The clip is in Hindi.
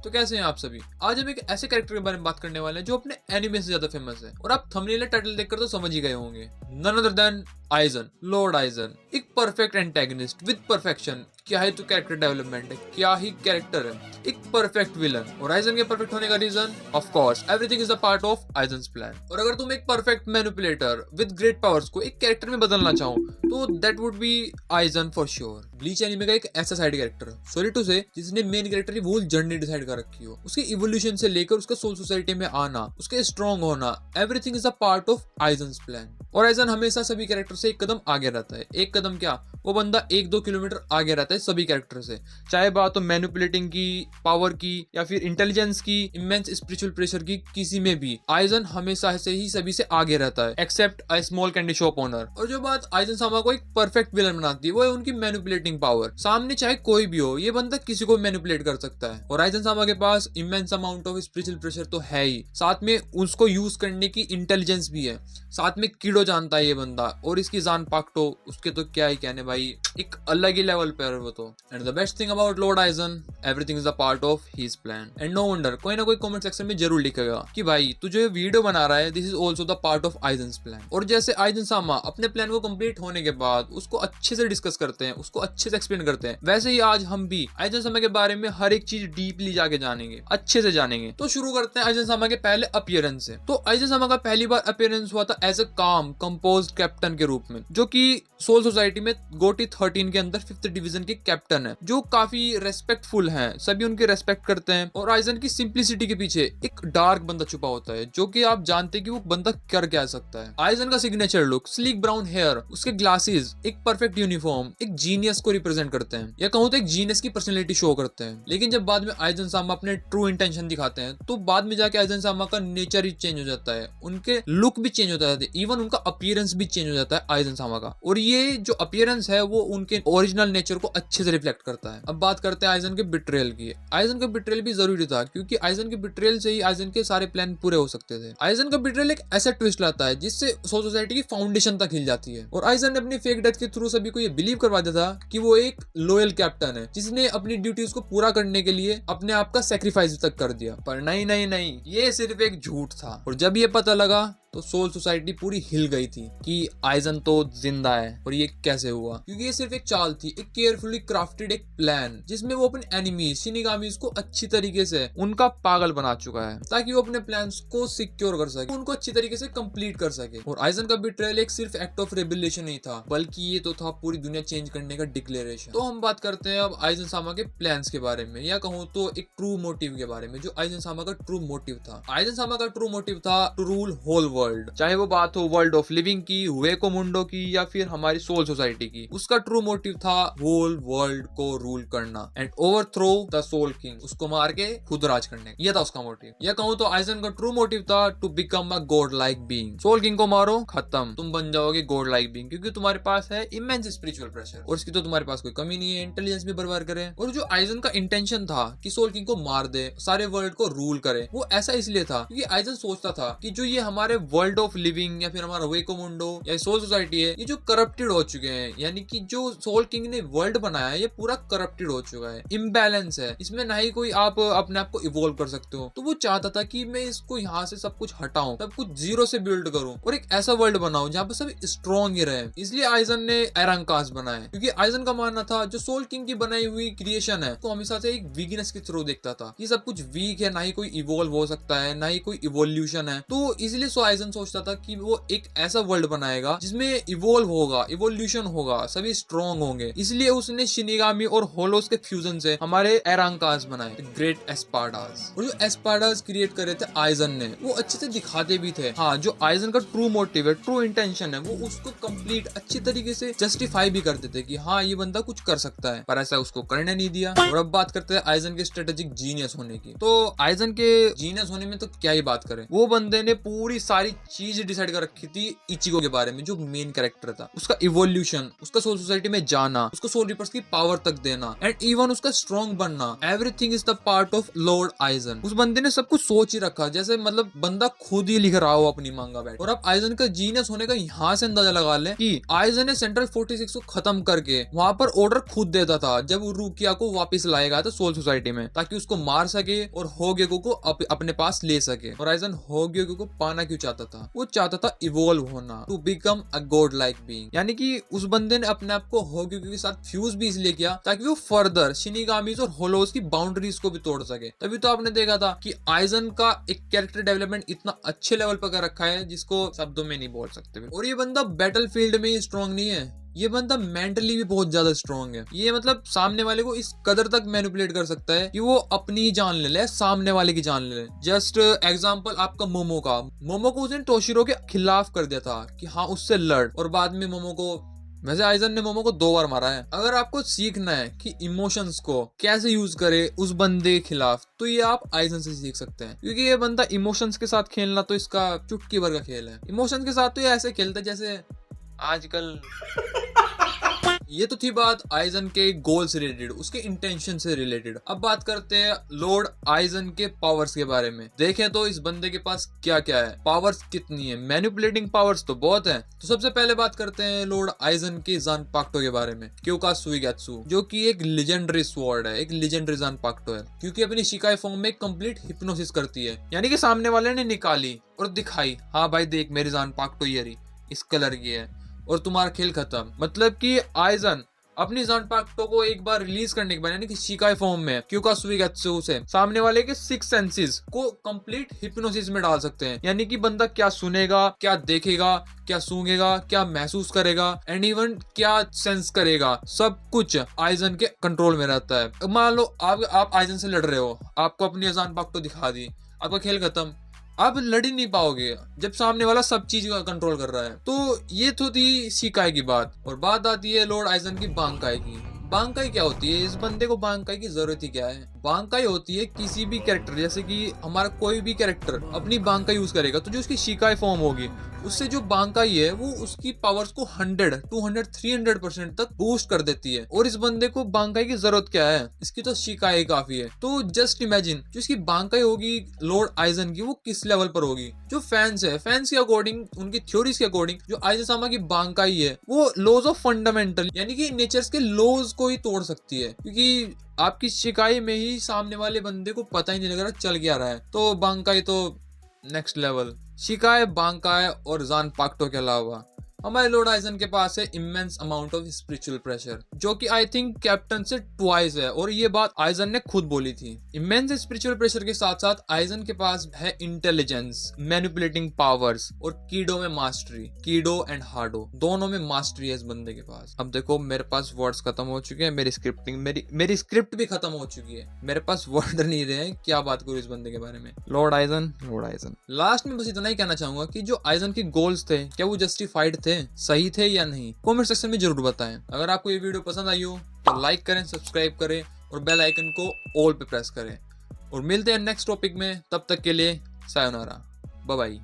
तो कैसे हैं आप सभी। आज हम एक ऐसे कैरेक्टर के बारे में बात करने वाले हैं जो अपने एनिमे से ज्यादा फेमस है और आप थंबनेल टाइटल देखकर तो समझ ही गए होंगे। None other than Aizen, lord Aizen. एक परफेक्ट एंटेगनिस्ट विद परफेक्शन। क्या है तो कैरेक्टर डेवलपमेंट है, क्या ही कैरेक्टर है। एक परफेक्ट विलन। और आइजन के परफेक्ट होने का reason of course everything is a part of Aizen's plan. और अगर तुम एक perfect manipulator with great powers को एक कैरेक्टर में बदलना चाहो तो that would be Aizen for sure. Bleach anime का एक ऐसा साइड कैरेक्टर, सॉरी टू से, जिसने मेन कैरेक्टर की वोल जर्नी डिसाइड कर रखी हो। उसके इवोल्यूशन से लेकर उसका सोल सोसाइटी में आना, उसके स्ट्रॉन्ग होना, everything is a part of Aizen's plan. और आइजन हमेशा सभी कैरेक्टर से एक कदम आगे रहता है। एक कदम क्या, वो बंदा 1-2 किलोमीटर आगे रहता है सभी कैरेक्टर से। चाहे बात हो मैनिपुलेटिंग की, पावर की, या फिर इंटेलिजेंस की, इमेंस स्पिरिचुअल प्रेशर की, किसी में भी आइजन हमेशा से ही सभी से आगे रहता है except a small candy shop owner. और जो बात आइजन सामा को एक परफेक्ट विलन बनाती है वो है उनकी मैनिपुलेटिंग पावर। सामने चाहे कोई भी हो, ये बंदा किसी को मैनिपुलेट कर सकता है। और आइजन सामा के पास immense amount of spiritual pressure तो है ही, साथ में उसको यूज करने की इंटेलिजेंस भी है। साथ में कीड़ो जानता है ये बंदा, और इसकी जान पाकटो, उसके तो क्या ही कहने भाई, एक अलग ही लेवल पे है वो तो। And the best thing about lord Aizen, everything is a part of his plan. And no wonder कोई ना कोई कमेंट सेक्शन में जरूर लिखेगा कि भाई तू जो ये वीडियो बना रहा है this is also the part of Aizen's plan. और जैसे आइजन सामा अपने प्लान को कंप्लीट होने के बाद उसको अच्छे से डिस्कस करते हैं, उसको अच्छे से एक्सप्लेन करते हैं, वैसे ही आज हम भी आइजन सामा के बारे में हर एक चीज डीपली जाके जानेंगे, अच्छे से जानेंगे। तो शुरू करते हैं आइजन सामा के पहले अपीयरेंस से। तो आइजन सामा का पहली बार अपीयरेंस हुआ था एज अ काम कंपोज्ड कैप्टन के रूप में, जो कि सोल सोसाइटी में गोटी 13 के अंदर 5th डिवीजन के कैप्टन है, जो काफी रेस्पेक्टफुल हैं, सभी उनके रेस्पेक्ट करते हैं। और आइजन की सिंप्लिसिटी के पीछे एक डार्क बंदा छुपा होता है, जो कि आप जानते हैं कि वो बंदा कर क्या सकता है। आइजन का signature look, sleek brown hair, उसके ग्लासेस, एक परफेक्ट यूनिफॉर्म एक जीनियस को रिप्रेजेंट करते हैं, या कहूं तो एक जीनियस की पर्सनैलिटी शो करते हैं। लेकिन जब बाद में आइजन सामा अपने ट्रू इंटेंशन दिखाते हैं तो बाद में जाके आइजन सामा का नेचर ही चेंज हो जाता है, उनके लुक भी चेंज हो जाते हैं, इवन उनका अपीयरेंस भी चेंज हो जाता है आइजन सामा का। और ये जो अपीयरेंस है वो उनके ओरिजिनल नेचर को अच्छे से रिफ्लेक्ट करता है। अब बात करते हैं आइजन के बिट्रेयल की। आइजन का बिट्रेयल भी जरूरी था, क्योंकि आइजन के बिट्रेयल से ही आइजन के सारे प्लान पूरे हो सकते थे। आइजन का बिट्रेयल एक ऐसा ट्विस्ट लाता है जिससे सोल सोसाइटी की फाउंडेशन तक हिल जाती है। और आइजन ने अपनी फेक डेथ के थ्रू सभी को ये बिलीव करवा दिया था कि वो एक लॉयल कैप्टन है, जिसने अपनी ड्यूटीज को पूरा करने के लिए अपने आप का सेक्रीफाइस तक कर दिया। पर नहीं नहीं नहीं, ये सिर्फ एक झूठ था। और जब ये पता लगा तो सोल सोसाइटी पूरी हिल गई थी कि आइजन तो जिंदा है। और ये कैसे हुआ, क्योंकि ये सिर्फ एक चाल थी, एक केयरफुली क्राफ्टेड एक प्लान, जिसमें वो अपने एनिमीज शिनिगामीज को अच्छी तरीके से उनका पागल बना चुका है, ताकि वो अपने प्लान्स को सिक्योर कर सके, उनको अच्छी तरीके से कंप्लीट कर सके। और आइजन का बिट्रेयल एक सिर्फ एक्ट ऑफ रेबेलिएशन नहीं था, बल्कि ये तो था पूरी दुनिया चेंज करने का डिक्लेरेशन। तो हम बात करते हैं अब आइजन सामा के प्लान्स के बारे में, या कहूँ तो एक ट्रू मोटिव के बारे में, जो आइजन सामा का ट्रू मोटिव था। आइजन सामा का ट्रू मोटिव था टू रूल होल वर्ल्ड, चाहे वो बात हो वर्ल्ड ऑफ लिविंग की, वेको मुंडो की, या फिर हमारी सोल सोसाइटी की। उसका ट्रू मोटिव था होल वर्ल्ड को रूल करना and overthrow the soul king, उसको मार के खुद राज करने, ये था उसका मोटिव। या कहूँ तो आइजन का ट्रू मोटिव था to become a god like being. Soul king को मारो, खत्म, तुम बन जाओगे गॉड लाइक बीइंग, क्योंकि तुम्हारे पास है इमेंस स्पिरिचुअल प्रेशर, और इसकी तो तुम्हारे पास कोई कमी नहीं है, इंटेलिजेंस भी बर्बाद करे। और जो आइजन का इंटेंशन था कि सोल किंग को मार दे, सारे वर्ल्ड को रूल करे, वो ऐसा इसलिए था क्योंकि आइजन सोचता था कि जो ये हमारे वर्ल्ड ऑफ लिविंग या फिर हमारा वेको मुंडो या सोल सोसाइटी है, ये जो करप्टेड हो चुके हैं, यानी कि जो सोल किंग ने वर्ल्ड बनाया है ये पूरा करप्टेड हो चुका है, इम्बैलेंस है, इसमें ना ही कोई आप अपने आप को इवॉल्व कर सकते हो। तो वो चाहता था कि मैं इसको यहाँ से सब कुछ हटाऊं, सब कुछ जीरो से बिल्ड करूं, और एक ऐसा वर्ल्ड बनाऊं जहाँ पे सब स्ट्रॉन्ग ही रहे। इसलिए आइजन ने एरंकास बनाया, क्योंकि आइजन का मानना था जो सोल किंग की बनाई हुई क्रिएशन है तो हमेशा से एक वीकनेस के थ्रू देखता था कि सब कुछ वीक है, ना ही कोई इवॉल्व हो सकता है, ना ही कोई इवोल्यूशन है। तो इसलिए आइजन सोचता था कि वो एक ऐसा वर्ल्ड बनाएगा जिसमें इवोल्व होगा, इवोल्यूशन होगा, सभी स्ट्रॉन्ग होंगे। इसलिए उसने शिनिगामी और होलोस के फ्यूजन से हमारे एरांकास बनाए, ग्रेट एस्पार्डास। और जो एस्पार्डास क्रिएट करे थे आइजन ने, वो अच्छे से दिखाते भी थे। हाँ, जो आइजन का ट्रू मोटिव है, ट्रू इंटेंशन है, वो उसको कंप्लीट अच्छी तरीके से जस्टिफाई भी करते थे कि हाँ ये बंदा कुछ कर सकता है, पर ऐसा उसको करने नहीं दिया। और अब बात करते हैं आइजन के स्ट्रेटेजिक जीनियस होने की। तो आइजन के जीनियस होने में तो क्या ही बात करें, वो बंदे ने पूरी सारी चीज डिसाइड कर रखी थी इचिगो के बारे में, जो मेन कैरेक्टर था, उसका इवोल्यूशन, उसका सोल सोसाइटी में जाना, उसको सोल रिपर्स की पावर तक देना, एंड इवन उसका स्ट्रॉन्ग बनना, everything is the part of Lord eigen. उस बंदे ने सब कुछ सोच ही रखा, जैसे मतलब बंदा खुद ही लिख रहा हो अपनी मांगा बैठ। और आप आइजन का जीनियस होने का यहाँ से अंदाजा लगा ले कि आइजन ने सेंट्रल 46 को खत्म करके वहां पर ऑर्डर खुद देता था जब वो रुकिया को वापस लाएगा था सोल सोसाइटी में, ताकि उसको मार सके और होगेको को अपने पास ले सके। और आइजन होगेको को पाना क्यों चाहता था? वो चाहता था इवॉल्व होना, to become a god like being. यानी कि उस बंदे ने अपने आप को होगेको के साथ फ्यूज भी इसलिए किया ताकि वो फर्दर शिनिगामीज और होलोस की बाउंड्रीज को भी तोड़ सके। तभी तो आपने देखा था कि आइजन का एक कैरेक्टर डेवलपमेंट इतना अच्छे लेवल पर कर रखा है जिसको शब्दों में नहीं बोल सकते। और ये बंदा बैटल फील्ड में ही स्ट्रॉन्ग नहीं है, ये बंदा मेंटली भी बहुत ज्यादा स्ट्रॉन्ग है। ये मतलब सामने वाले को इस कदर तक मैनिपुलेट कर सकता है कि वो अपनी ही जान ले ले, सामने वाले की जान ले ले। जस्ट एग्जांपल आपका मोमो का। मोमो को उसने टोशिरो के खिलाफ कर दिया था कि हाँ उससे लड़, और बाद में मोमो को, वैसे आइजन ने मोमो को 2 बार मारा है। अगर आपको सीखना है कि इमोशंस को कैसे यूज करे उस बंदे के खिलाफ, तो ये आप आइजन से सीख सकते हैं, क्योंकि ये बंदा इमोशंस के साथ खेलना तो इसका चुटकी भर का खेल है। इमोशंस के साथ तो ये ऐसे खेलता है जैसे आजकल। ये तो थी बात आइजन के गोल से रिलेटेड, उसके इंटेंशन से रिलेटेड। अब बात करते हैं लॉर्ड आइजन के पावर्स के बारे में। देखें तो इस बंदे के पास क्या क्या है, पावर्स कितनी है, मैनिपुलेटिंग पावर्स तो बहुत है। तो सबसे पहले बात करते हैं लॉर्ड आइजन के ज़ानपाक्टो के बारे में, क्योका सुइगेत्सु, जो कि एक लेजेंडरी स्वॉर्ड है, एक लेजेंडरी ज़ानपाक्टो है, क्योंकि अपनी शिकाई फॉर्म में कंप्लीट हिप्नोसिस करती है। यानी कि सामने वाले ने निकाली और दिखाई, हाँ भाई देख मेरी ज़ानपाक्टो ये रही, इस कलर की है, और तुम्हारा खेल खत्म। मतलब कि आइजन अपनी ज़ानपाक्टो को एक बार रिलीज करने के बाद, यानी कि शिकाई फॉर्म में क्योंका सुइगेत्सु से सामने वाले के 6 सेंसेस को कंप्लीट हिप्नोसिस में डाल सकते हैं। यानी कि बंदा क्या सुनेगा, क्या देखेगा, क्या सूंघेगा, क्या महसूस करेगा, एंड इवन क्या सेंस करेगा, सब कुछ आइजन के कंट्रोल में रहता है। मान लो आप आइजन से लड़ रहे हो, आपको अपनी ज़ानपाक्टो दिखा दी, आपका खेल खत्म, आप लड़ ही नहीं पाओगे जब सामने वाला सब चीज का कंट्रोल कर रहा है। तो ये तो थी शिकाई की बात। और बात आती है लॉर्ड आइजन की बांकाई की। बांकाई क्या होती है? इस बंदे को बांकाई की जरूरत ही क्या है? बांकाई होती है किसी भी कैरेक्टर, जैसे कि हमारा कोई भी कैरेक्टर अपनी बांकाई यूज करेगा तो जो उसकी शिकाई फॉर्म होगी उससे जो बांकाई है वो उसकी पावर्स को 100, 200, 300% तक बूस्ट कर देती है। और इस बंदे को बांकाई की जरूरत क्या है? इसकी तो शिकाई काफी है। तो जस्ट इमेजिन जो इसकी बांकाई होगी लॉर्ड आइजन की, वो किस लेवल पर होगी। जो फैंस है, फैंस के अकॉर्डिंग, उनकी थ्योरीज के अकॉर्डिंग, जो आइजन सामा की बांकाई है वो लॉज ऑफ फंडामेंटल, यानी कि नेचर्स के लॉज को ही तोड़ सकती है, क्योंकि आपकी शिकाई में ही सामने वाले बंदे को पता ही नहीं लग रहा चल क्या रहा है। तो बांकाई तो नेक्स्ट लेवल। शिकाई, बांकाई और ज़ानपाक्टो के अलावा हमारे लॉर्ड आइजन के पास है immense amount of spiritual pressure, जो कि आई थिंक कैप्टन से ट्वाइस है, और ये बात आइजन ने खुद बोली थी। इमेंस स्पिरिचुअल प्रेशर के साथ साथ आइजन के पास है इंटेलिजेंस, मैनिपुलेटिंग पावर्स और कीडो में मास्टरी। कीडो एंड हार्डो दोनों में मास्टरी है इस बंदे के पास। अब देखो मेरे पास वर्ड्स खत्म हो चुके हैं, मेरी स्क्रिप्ट भी खत्म हो चुकी है, मेरे पास वर्ड नहीं रहे हैं, क्या बात करूं इस बंदे के बारे में। Lord eigen. लास्ट में बस इतना ही कहना चाहूंगा कि जो आइजन के गोल्स थे, क्या वो जस्टिफाइड थे, सही थे या नहीं? कमेंट सेक्शन में जरूर बताएं। अगर आपको ये वीडियो पसंद आई हो तो लाइक करें, सब्सक्राइब करें और बेल आइकन को ऑल पे प्रेस करें। और मिलते हैं नेक्स्ट टॉपिक में, तब तक के लिए सायोनारा, बाय बाय।